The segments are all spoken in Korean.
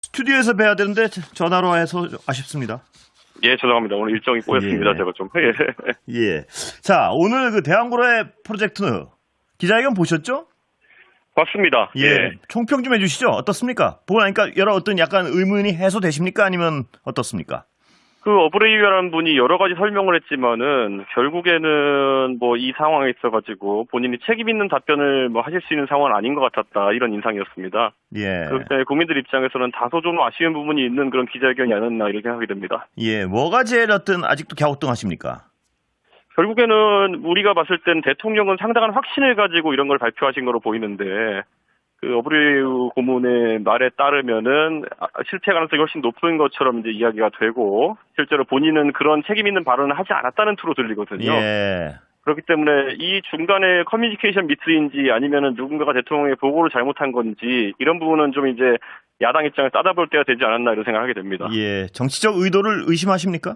스튜디오에서 뵈야 되는데 전화로 해서 아쉽습니다. 예, 죄송합니다. 오늘 일정이 꼬였습니다. 예. 제가 좀. 예. 자, 오늘 그 대한고래 프로젝트 기자회견 보셨죠? 맞습니다. 예. 총평 좀 해주시죠. 어떻습니까? 보고 나니까 여러 어떤 약간 의문이 해소되십니까? 아니면 어떻습니까? 그 어브레이유라는 분이 여러 가지 설명을 했지만은 결국에는 뭐 이 상황에 있어가지고 본인이 책임 있는 답변을 뭐 하실 수 있는 상황은 아닌 것 같았다 이런 인상이었습니다. 예. 그렇기 때문에 국민들 입장에서는 다소 좀 아쉬운 부분이 있는 그런 기자회견이 아니었나 이렇게 생각이 됩니다. 예. 뭐가 제일 어떤 아직도 갸우뚱하십니까? 결국에는 우리가 봤을 땐 대통령은 상당한 확신을 가지고 이런 걸 발표하신 거로 보이는데 그 어브레이유 고문의 말에 따르면은 실패 가능성이 훨씬 높은 것처럼 이제 이야기가 되고 실제로 본인은 그런 책임 있는 발언을 하지 않았다는 투로 들리거든요. 예. 그렇기 때문에 이 중간에 커뮤니케이션 미스인지 아니면은 누군가가 대통령의 보고를 잘못한 건지 이런 부분은 좀 이제 야당 입장에 따져볼 때가 되지 않았나 이런 생각을 하게 됩니다. 예. 정치적 의도를 의심하십니까?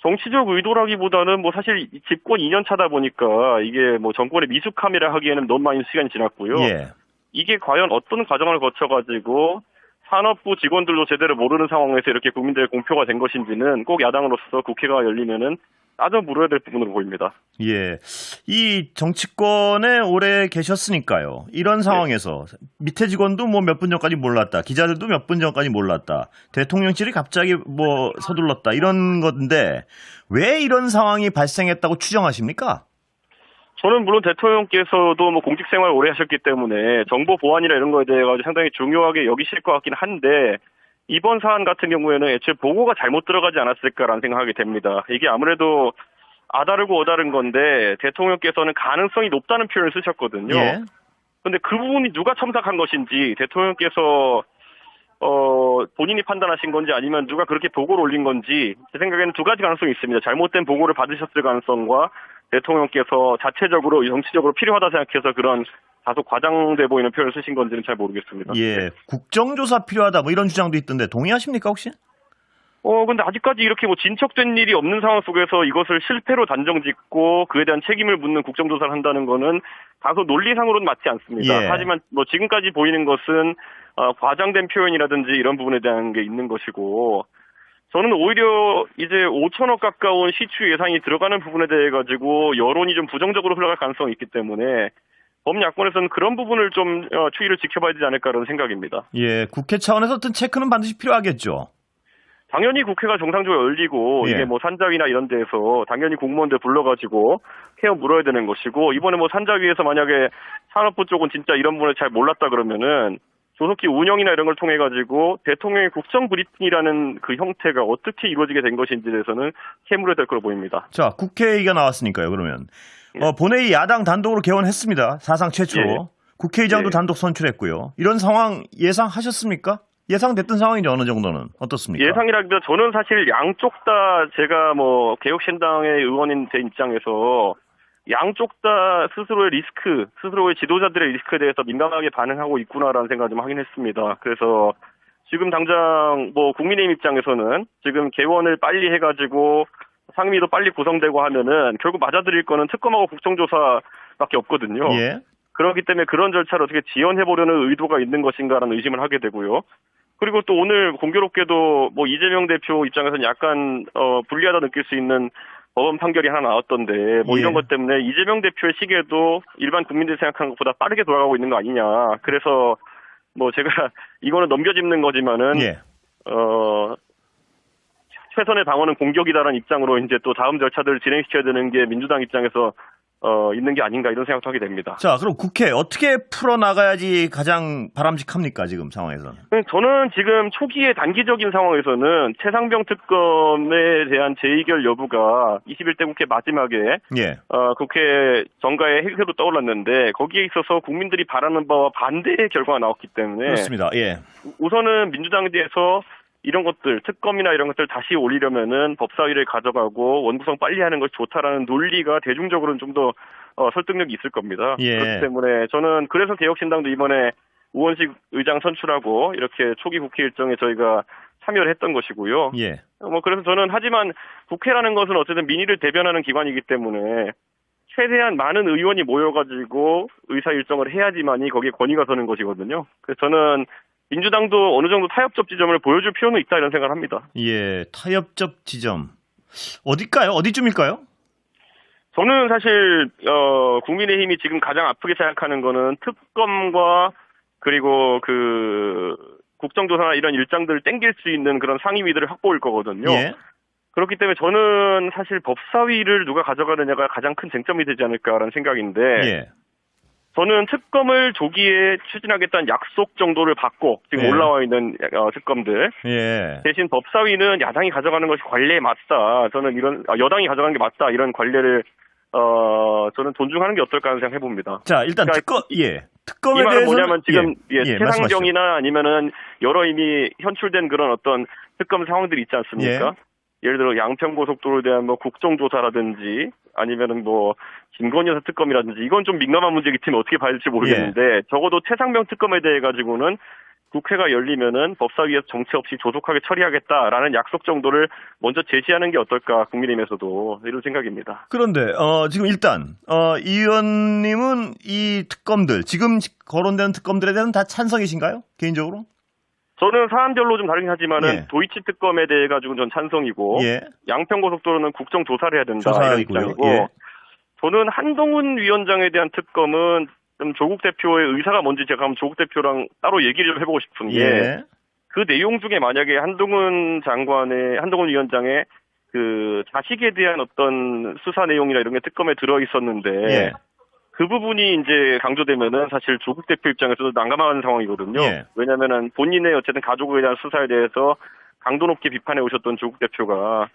정치적 의도라기보다는 뭐 사실 집권 2년 차다 보니까 이게 뭐 정권의 미숙함이라 하기에는 너무 많은 시간이 지났고요. 예. 이게 과연 어떤 과정을 거쳐가지고 산업부 직원들도 제대로 모르는 상황에서 이렇게 국민들의 공표가 된 것인지는 꼭 야당으로서 국회가 열리면은 따져 물어야 될 부분으로 보입니다. 예. 이 정치권에 오래 계셨으니까요. 이런 상황에서 밑에 직원도 뭐 몇 분 전까지 몰랐다. 기자들도 몇 분 전까지 몰랐다. 대통령실이 갑자기 뭐 서둘렀다. 이런 건데 왜 이런 상황이 발생했다고 추정하십니까? 저는 물론 대통령께서도 뭐 공직 생활 오래 하셨기 때문에 정보 보안이나 이런 거에 대해 가지고 상당히 중요하게 여기실 것 같긴 한데 이번 사안 같은 경우에는 애초에 보고가 잘못 들어가지 않았을까라는 생각하게 됩니다. 이게 아무래도 아다르고 어다른 건데 대통령께서는 가능성이 높다는 표현을 쓰셨거든요. 예. 근데 그 부분이 누가 첨삭한 것인지 대통령께서 본인이 판단하신 건지 아니면 누가 그렇게 보고를 올린 건지 제 생각에는 두 가지 가능성이 있습니다. 잘못된 보고를 받으셨을 가능성과 대통령께서 자체적으로 정치적으로 필요하다 생각해서 그런 다소 과장돼 보이는 표현을 쓰신 건지는 잘 모르겠습니다. 예. 국정조사 필요하다 뭐 이런 주장도 있던데 동의하십니까 혹시? 근데 아직까지 이렇게 뭐 진척된 일이 없는 상황 속에서 이것을 실패로 단정짓고 그에 대한 책임을 묻는 국정조사를 한다는 거는 다소 논리상으로는 맞지 않습니다. 예. 하지만 뭐 지금까지 보이는 것은 과장된 표현이라든지 이런 부분에 대한 게 있는 것이고 저는 오히려 이제 5천억 가까운 시추 예산이 들어가는 부분에 대해 가지고 여론이 좀 부정적으로 흘러갈 가능성이 있기 때문에 범야권에서는 그런 부분을 좀 추이를 지켜봐야 되지 않을까라는 생각입니다. 예. 국회 차원에서 어떤 체크는 반드시 필요하겠죠. 당연히 국회가 정상적으로 열리고 예. 이게 뭐 산자위나 이런 데에서 당연히 공무원들 불러가지고 케어 물어야 되는 것이고 이번에 뭐 산자위에서 만약에 산업부 쪽은 진짜 이런 부분을 잘 몰랐다 그러면은 조속히 운영이나 이런 걸 통해 가지고 대통령의 국정 브리핑이라는 그 형태가 어떻게 이루어지게 된 것인지에 대해서는 캐물어야 될 거로 보입니다. 자, 국회의가 나왔으니까요. 그러면 본회의 야당 단독으로 개원했습니다. 사상 최초로. 예. 국회의장도 예. 단독 선출했고요. 이런 상황 예상하셨습니까? 예상됐던 상황이죠. 어느 정도는. 어떻습니까? 예상이라기보다 저는 사실 양쪽 다 제가 뭐 개혁신당의 의원인 제 입장에서 양쪽 다 스스로의 리스크, 스스로의 지도자들의 리스크에 대해서 민감하게 반응하고 있구나라는 생각을 좀 하긴 했습니다. 그래서 지금 당장 뭐 국민의힘 입장에서는 지금 개원을 빨리 해가지고 상임위도 빨리 구성되고 하면은 결국 맞아들일 거는 특검하고 국정조사밖에 없거든요. 예. 그렇기 때문에 그런 절차를 어떻게 지연해보려는 의도가 있는 것인가라는 의심을 하게 되고요. 그리고 또 오늘 공교롭게도 뭐 이재명 대표 입장에서는 약간 불리하다 느낄 수 있는 법원 판결이 하나 나왔던데 뭐 예. 이런 것 때문에 이재명 대표의 시계도 일반 국민들이 생각하는 것보다 빠르게 돌아가고 있는 거 아니냐. 그래서 뭐 제가 이거는 넘겨짚는 거지만은 예. 최선의 방어는 공격이다라는 입장으로 이제 또 다음 절차들을 진행시켜야 되는 게 민주당 입장에서 있는 게 아닌가 이런 생각도 하게 됩니다. 자, 그럼 국회 어떻게 풀어나가야지 가장 바람직합니까? 지금 상황에서는. 저는 지금 초기의 단기적인 상황에서는 최상병 특검에 대한 재의결 여부가 21대 국회 마지막에 예. 국회 정가의 핵으로 떠올랐는데 거기에 있어서 국민들이 바라는 바와 반대의 결과가 나왔기 때문에 그렇습니다. 예. 우선은 민주당에 대해서 이런 것들, 특검이나 이런 것들 다시 올리려면은 법사위를 가져가고 원구성 빨리 하는 것이 좋다라는 논리가 대중적으로는 좀 더 설득력이 있을 겁니다. 예. 그렇기 때문에 저는 그래서 개혁신당도 이번에 우원식 의장 선출하고 이렇게 초기 국회 일정에 저희가 참여를 했던 것이고요. 예. 그래서 저는 하지만 국회라는 것은 어쨌든 민의를 대변하는 기관이기 때문에 최대한 많은 의원이 모여가지고 의사 일정을 해야지만이 거기에 권위가 서는 것이거든요. 그래서 저는 민주당도 어느 정도 타협적 지점을 보여줄 필요는 있다 이런 생각을 합니다. 예, 타협적 지점. 어딜까요? 어디쯤일까요? 저는 사실 국민의힘이 지금 가장 아프게 생각하는 거는 특검과 그리고 그 국정조사나 이런 일정들을 땡길 수 있는 그런 상임위들을 확보할 거거든요. 예. 그렇기 때문에 저는 사실 법사위를 누가 가져가느냐가 가장 큰 쟁점이 되지 않을까라는 생각인데 예. 저는 특검을 조기에 추진하겠다는 약속 정도를 받고 지금 예. 올라와 있는 특검들 예. 대신 법사위는 야당이 가져가는 것이 관례에 맞다. 저는 이런 여당이 가져가는 게 맞다. 이런 관례를 저는 존중하는 게 어떨까 하는 생각 해봅니다. 자, 일단 그러니까 특검에 이 말은 대해서는 뭐냐면 지금 말씀하시죠. 최상정이나 아니면은 여러 이미 현출된 그런 어떤 특검 상황들이 있지 않습니까? 예를 들어 양평고속도로에 대한 뭐 국정조사라든지 아니면은 뭐 김건희 여사 특검이라든지 이건 좀 민감한 문제이기 때문에 어떻게 봐야 될지 모르겠는데 적어도 최상병 특검에 대해 가지고는 국회가 열리면은 법사위에서 정치 없이 조속하게 처리하겠다라는 약속 정도를 먼저 제시하는 게 어떨까 국민의힘에서도 이런 생각입니다. 그런데 지금 일단 이 의원님은 이 특검들 지금 거론되는 특검들에 대해서는 다 찬성이신가요? 개인적으로? 저는 사안별로 좀 다르긴 하지만은 예. 도이치 특검에 대해 가지고는 전 찬성이고 예. 양평고속도로는 국정조사를 해야 된다 이런 조사이고요. 입장이고 예. 저는 한동훈 위원장에 대한 특검은 좀 조국 대표의 의사가 뭔지 제가 한번 조국 대표랑 따로 얘기를 좀 해보고 싶은 게 예. 그 내용 중에 만약에 한동훈 위원장의 그 자식에 대한 어떤 수사 내용이나 이런 게 특검에 들어 있었는데 예. 그 부분이 이제 강조되면은 사실 조국 대표 입장에서도 난감한 상황이거든요. 예. 왜냐면은 본인의 어쨌든 가족에 대한 수사에 대해서 강도 높게 비판해 오셨던 조국 대표가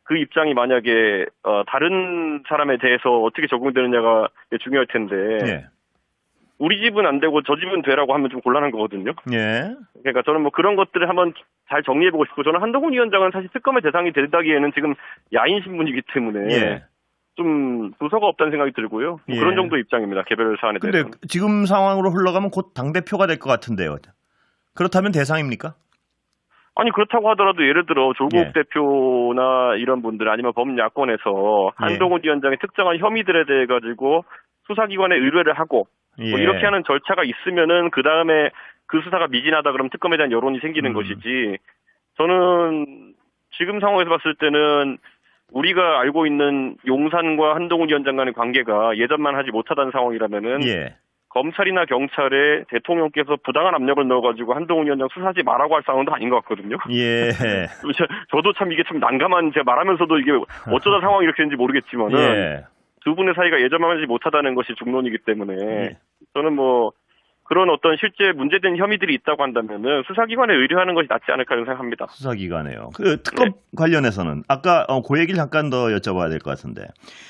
그 입장이 만약에 다른 사람에 대해서 어떻게 적용되느냐가 중요할 텐데 예. 우리 집은 안 되고 저 집은 되라고 하면 좀 곤란한 거거든요. 예. 그러니까 저는 뭐 그런 것들을 한번 잘 정리해보고 싶고 저는 한동훈 위원장은 사실 특검의 대상이 된다기에는 지금 야인 신분이기 때문에 예. 좀 부서가 없다는 생각이 들고요. 뭐 예. 그런 정도 입장입니다. 개별 사안에 근데 대해서는. 지금 상황으로 흘러가면 곧 당대표가 될 것 같은데요. 그렇다면 대상입니까? 아니 그렇다고 하더라도 예를 들어 조국 예. 대표나 이런 분들 아니면 범야권에서 한동훈 위원장의 특정한 혐의들에 대해 가지고 수사기관에 의뢰를 하고 예. 뭐 이렇게 하는 절차가 있으면은 그 다음에 그 수사가 미진하다 그러면 특검에 대한 여론이 생기는 것이지. 저는 지금 상황에서 봤을 때는 우리가 알고 있는 용산과 한동훈 위원장 간의 관계가 예전만 하지 못하다는 상황이라면은 예. 검찰이나 경찰에 대통령께서 부당한 압력을 넣어가지고 한동훈 위원장 수사하지 말라고 할 상황도 아닌 것 같거든요. 예. 저도 참 이게 참 난감한 제가 말하면서도 이게 어쩌다 상황이 이렇게 되는지 모르겠지만은 예. 두 분의 사이가 예전만 하지 못하다는 것이 중론이기 때문에 예. 저는 뭐 그런 어떤 실제 문제된 혐의들이 있다고 한다면은 수사기관에 의뢰하는 것이 낫지 않을까 생각합니다. 수사기관에요. 그 특검 관련해서는 아까 그 얘기를 잠깐 더 여쭤봐야 될 것 같은데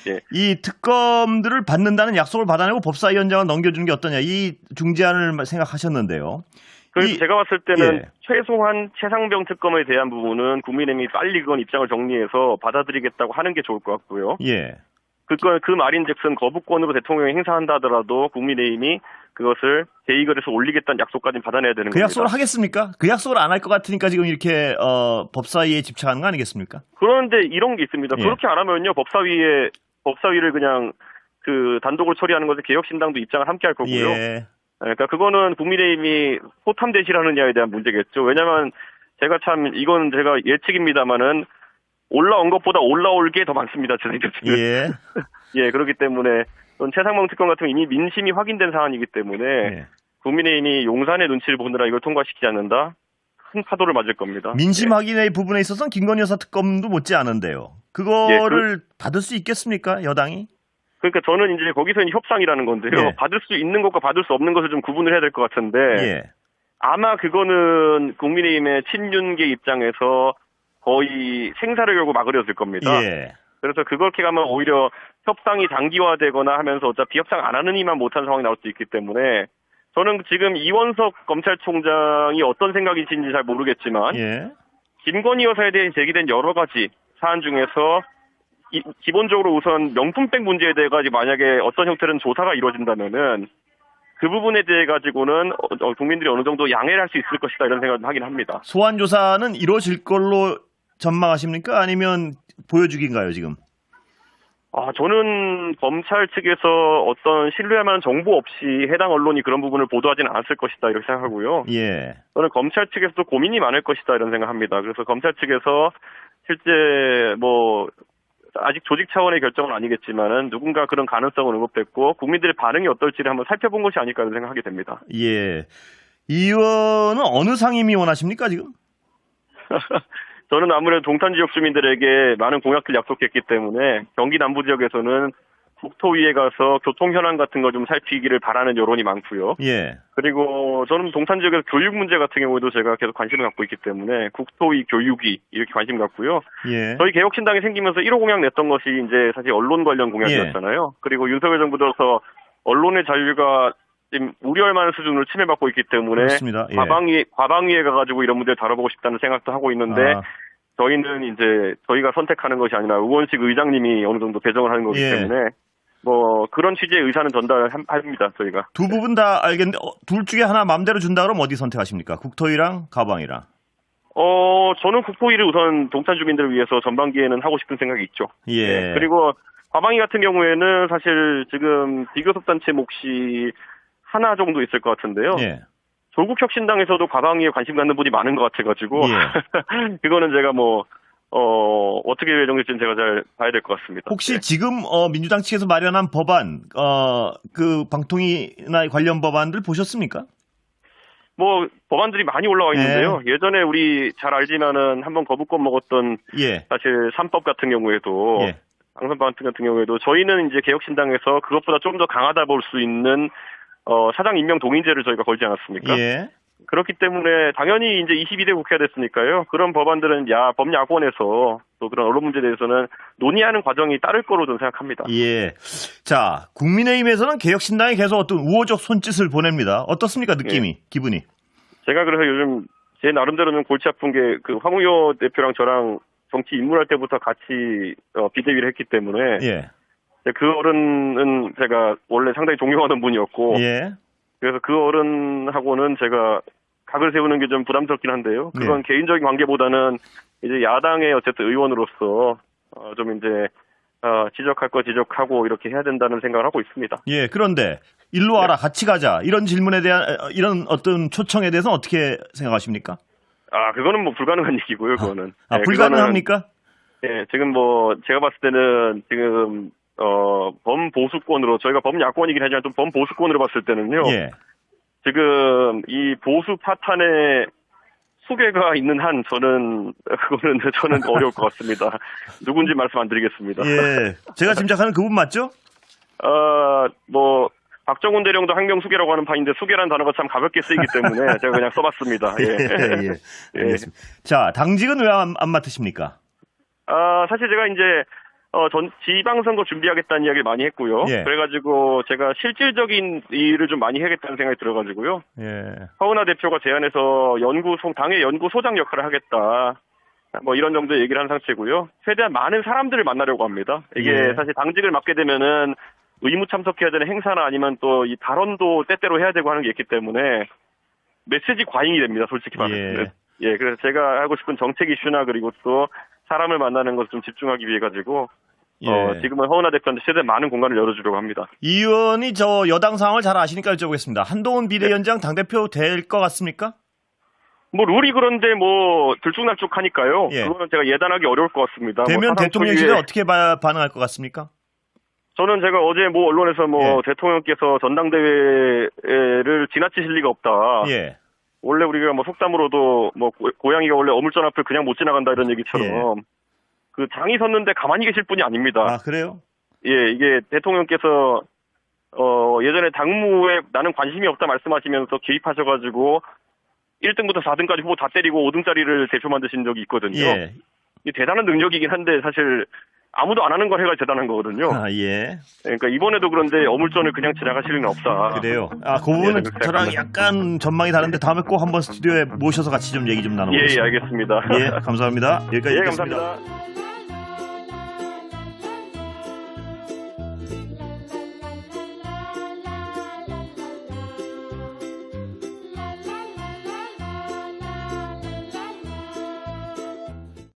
예. 이 특검들을 받는다는 약속을 받아내고 법사위원장을 넘겨주는 게 어떠냐 이 중재안을 생각하셨는데요. 그래서 제가 봤을 때는 예. 최소한 최상병 특검에 대한 부분은 국민의힘이 빨리 그건 입장을 정리해서 받아들이겠다고 하는 게 좋을 것 같고요. 예. 그 말인즉슨 거부권으로 대통령이 행사한다 하더라도 국민의힘이 그것을 대의거에서 올리겠다는 약속까지 받아내야 되는 그 겁니다. 약속을 하겠습니까? 그 약속을 안 할 것 같으니까 지금 이렇게 법사위에 집착하는 거 아니겠습니까? 그런데 이런 게 있습니다. 예. 그렇게 안 하면요 법사위를 그냥 그 단독으로 처리하는 것에 개혁신당도 입장을 함께 할 거고요. 예. 그러니까 그거는 국민의힘이 호탐 대실하느냐에 대한 문제겠죠. 왜냐하면 제가 참 이건 제가 예측입니다만은 올라온 것보다 올라올 게 더 많습니다. 제 생각에는. 예. 예, 그렇기 때문에 최상병 특검 같은 경우 이미 민심이 확인된 사안이기 때문에 예. 국민의힘이 용산의 눈치를 보느라 이걸 통과시키지 않는다? 큰 파도를 맞을 겁니다. 민심 예. 확인의 부분에 있어서는 김건희 여사 특검도 못지 않은데요. 그거를 받을 수 있겠습니까? 여당이? 그러니까 저는 이제 거기서 협상이라는 건데요. 예. 받을 수 있는 것과 받을 수 없는 것을 좀 구분을 해야 될 것 같은데 예. 아마 그거는 국민의힘의 친윤계 입장에서 거의 생사를 걸고 막으려을 겁니다. 예. 그래서 그렇게 가면 오히려 협상이 장기화되거나 하면서 어차피 협상 안 하는 이만 못한 상황이 나올 수 있기 때문에 저는 지금 이원석 검찰총장이 어떤 생각이신지 잘 모르겠지만 예. 김건희 여사에 대해 제기된 여러 가지 사안 중에서 기본적으로 우선 명품백 문제에 대해 가지고 만약에 어떤 형태는 조사가 이루어진다면은 그 부분에 대해 가지고는 국민들이 어느 정도 양해를 할 수 있을 것이다 이런 생각을 하긴 합니다. 소환 조사는 이루어질 걸로 전망하십니까? 아니면 보여주기인가요, 지금? 저는 검찰 측에서 어떤 신뢰할 만한 정보 없이 해당 언론이 그런 부분을 보도하지는 않았을 것이다 이렇게 생각하고요. 예. 저는 검찰 측에서도 고민이 많을 것이다 이런 생각합니다. 그래서 검찰 측에서 실제 뭐 아직 조직 차원의 결정은 아니겠지만은 누군가 그런 가능성은 언급됐고 국민들의 반응이 어떨지를 한번 살펴본 것이 아닐까 이런 생각하게 됩니다. 예. 이 의원은 어느 상임위 원하십니까 지금? 저는 아무래도 동탄 지역 주민들에게 많은 공약들 약속했기 때문에 경기 남부 지역에서는 국토위에 가서 교통 현안 같은 거 좀 살피기를 바라는 여론이 많고요. 예. 그리고 저는 동탄 지역에서 교육 문제 같은 경우에도 제가 계속 관심을 갖고 있기 때문에 국토위 교육위 이렇게 관심 갖고요. 예. 저희 개혁신당이 생기면서 1호 공약 냈던 것이 이제 사실 언론 관련 공약이었잖아요. 그리고 윤석열 정부 들어서 언론의 자유가 지금 우려할 만한 수준으로 침해받고 있기 때문에 그렇습니다. 예. 과방위에 가가지고 이런 문제를 다뤄보고 싶다는 생각도 하고 있는데 저희는 이제 저희가 선택하는 것이 아니라 의원식 의장님이 어느 정도 배정을 하는 거기 예. 때문에 뭐 그런 취지의 의사는 전달합니다 저희가. 두 부분 다 알겠는데 둘 중에 하나 마음대로 준다 그러면 어디 선택하십니까? 국토위랑 가방이랑. 저는 국토위를 우선 동탄 주민들을 위해서 전반기에는 하고 싶은 생각이 있죠. 예. 그리고 과방위 같은 경우에는 사실 지금 비교섭단체 몫이 하나 정도 있을 것 같은데요. 예. 조국혁신당에서도 과방위에 관심 갖는 분이 많은 것 같아가지고 예. 그거는 제가 뭐 어떻게 예정될지는 제가 잘 봐야 될 것 같습니다. 혹시 네. 지금 민주당 측에서 마련한 법안, 그 방통위나 관련 법안들 보셨습니까? 뭐 법안들이 많이 올라와 있는데요. 예전에 우리 잘 알지만은 한번 거부권 먹었던 예. 사실 3법 같은 경우에도 예. 방송법 같은 경우에도 저희는 이제 개혁신당에서 그것보다 좀 더 강하다 볼 수 있는 사장 임명 동의제를 저희가 걸지 않았습니까? 예. 그렇기 때문에 당연히 이제 22대 국회가 됐으니까요. 그런 법안들은 법야권에서 또 그런 언론 문제에 대해서는 논의하는 과정이 따를 거로 저는 생각합니다. 예. 자, 국민의힘에서는 개혁신당이 계속 어떤 우호적 손짓을 보냅니다. 어떻습니까, 느낌이, 기분이? 제가 그래서 요즘 제 나름대로는 골치 아픈 게 그 황우여 대표랑 저랑 정치 입문할 때부터 같이 비대위를 했기 때문에 예. 그 어른은 제가 원래 상당히 존경하는 분이었고 예. 그래서 그 어른하고는 제가 각을 세우는 게 좀 부담스럽긴 한데요. 그건 개인적인 관계보다는 이제 야당의 어쨌든 의원으로서 좀 이제 지적할 거 지적하고 이렇게 해야 된다는 생각을 하고 있습니다. 예. 그런데 일로 와라, 같이 가자. 이런 질문에 대한 이런 어떤 초청에 대해서 어떻게 생각하십니까? 그거는 뭐 불가능한 얘기고요. 그거는. 네, 불가능합니까? 예, 지금 뭐 제가 봤을 때는 지금 범보수권으로 저희가 범야권이긴 하지만 좀 범보수권으로 봤을 때는요. 예. 지금 이 보수 파탄에 수괴가 있는 한 저는 어려울 것 같습니다. 누군지 말씀 안 드리겠습니다. 예. 제가 짐작하는 그분 맞죠? 뭐 박정훈 대령도 항명수괴라고 하는 파인데 수괴라는 단어가 참 가볍게 쓰이기 때문에 제가 그냥 써봤습니다. 예. 예. 알겠습니다. 자, 당직은 왜 안 맡으십니까? 사실 제가 이제 전 지방선거 준비하겠다는 이야기를 많이 했고요. 예. 그래가지고 제가 실질적인 일을 좀 많이 해야겠다는 생각이 들어가지고요. 예. 허은하 대표가 제안해서 당의 연구소장 역할을 하겠다. 뭐 이런 정도의 얘기를 한 상태고요. 최대한 많은 사람들을 만나려고 합니다. 이게 사실 당직을 맡게 되면은 의무 참석해야 되는 행사나 아니면 또 이 발언도 때때로 해야 되고 하는 게 있기 때문에 메시지 과잉이 됩니다. 솔직히 말하면. 예, 그래서 제가 하고 싶은 정책 이슈나 그리고 또 사람을 만나는 것을 좀 집중하기 위해 가지고 지금은 허은하 대표한테 최대한 많은 공간을 열어주려고 합니다. 이 의원이 저 여당 상황을 잘 아시니까 여쭤보겠습니다. 한동훈 비대위원장 당대표 될 것 같습니까? 뭐 룰이 그런데 뭐 들쭉날쭉하니까요. 예. 그거는 제가 예단하기 어려울 것 같습니다. 되면 대통령실에 어떻게 반응할 것 같습니까? 저는 제가 어제 뭐 언론에서 대통령께서 전당대회를 지나치실 리가 없다. 예. 원래 우리가 뭐 속담으로도 뭐 고양이가 원래 어물전 앞을 그냥 못 지나간다 이런 얘기처럼 그 장이 섰는데 가만히 계실 분이 아닙니다. 아, 그래요? 예, 이게 대통령께서 예전에 당무에 나는 관심이 없다 말씀하시면서 개입하셔가지고 1등부터 4등까지 후보 다 때리고 5등짜리를 대표 만드신 적이 있거든요. 예. 이게 대단한 능력이긴 한데 사실 아무도 안 하는 걸 해가 대단한 거거든요. 예. 그러니까 이번에도 그런데 어물전을 그냥 지나가실 리는 없다. 그래요. 그 부분은 저랑 약간 전망이 다른데 다음에 꼭 한번 스튜디오에 모셔서 같이 좀 얘기 좀 나눠보겠습니다. 예, 알겠습니다. 예, 감사합니다. 여기까지 예, 듣겠습니다. 감사합니다.